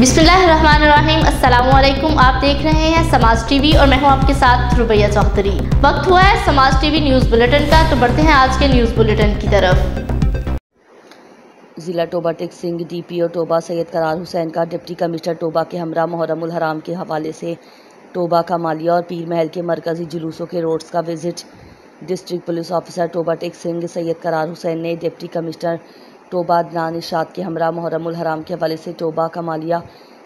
बिस्मिल्लाहिर्रहमानिर्रहीम। अस्सलामुअलैकुम। आप देख रहे हैं समाज टीवी और मैं हूं आपके साथ रुबैया चौधरी। वक्त हुआ है समाज टीवी न्यूज़ बुलेटिन का, तो बढ़ते हैं आज के न्यूज़ बुलेटिन की तरफ। ज़िला टोबा टेक सिंह DPO टोबा सैयद करार हुसैन का डिप्टी कमिश्नर टोबा के हमरा मुहर्रमुल हराम के हवाले से टोबा का मालिया और पीर महल के मरकज़ी जुलूसों के रोड्स का visit. District police officer Toba Tek Singh Syed Qarar Hussain ने डिप्टी कमिश्नर टोबा अदनान इरशाद के हमरा मुहर्रमुल हराम के हवाले से टोबा का मालिया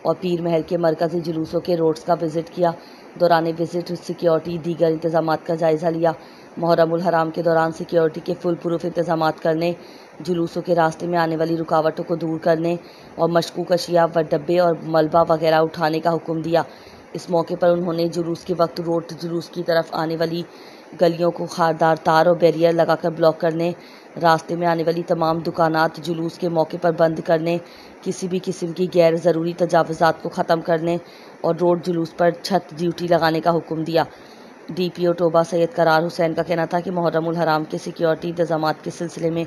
और पीर महल के मरकज़ी जुलूसों के रोड्स का विजिट किया। दौरान विजिट सिक्योरिटी दीगर इंतजाम का जायज़ा लिया। मुहर्रमुल हराम के दौरान सिक्योरिटी के फुल प्रूफ इंतजाम करने, जुलूसों के रास्ते में आने वाली रुकावटों को दूर करने और मशकूक अशिया व डब्बे और मलबा वगैरह उठाने का हुक्म दिया। इस मौके पर उन्होंने जुलूस के वक्त रोड जुलूस की तरफ आने वाली गलियों को खारदार तार और बैरियर लगाकर ब्लॉक करने, रास्ते में आने वाली तमाम दुकानात जुलूस के मौके पर बंद करने, किसी भी किस्म की गैर ज़रूरी तजावुज़ात को ख़त्म करने और रोड जुलूस पर छत ड्यूटी लगाने का हुक्म दिया। DPO टोबा सैयद करार हुसैन का कहना था कि मुहर्रमुल हराम के सिक्योरिटी इंतजाम के सिलसिले में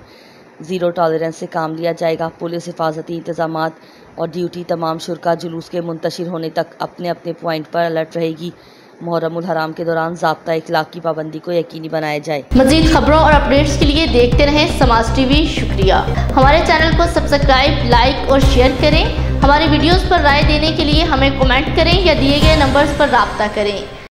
ज़ीरो टॉलरेंस से काम लिया जाएगा। पुलिस हिफाजती इंतजाम और ड्यूटी तमाम शुरका जुलूस के मुंतशिर होने तक अपने अपने पॉइंट पर अलर्ट रहेगी। मुहर्रमुल हराम के दौरान ज़ाब्ता इखलाक की पाबंदी को यकीनी बनाया जाए। मज़ीद खबरों और अपडेट्स के लिए देखते रहें समाज टीवी। शुक्रिया। हमारे चैनल को सब्सक्राइब, लाइक और शेयर करें। हमारी वीडियोस पर राय देने के लिए हमें कमेंट करें या दिए गए नंबर्स पर राब्ता करें।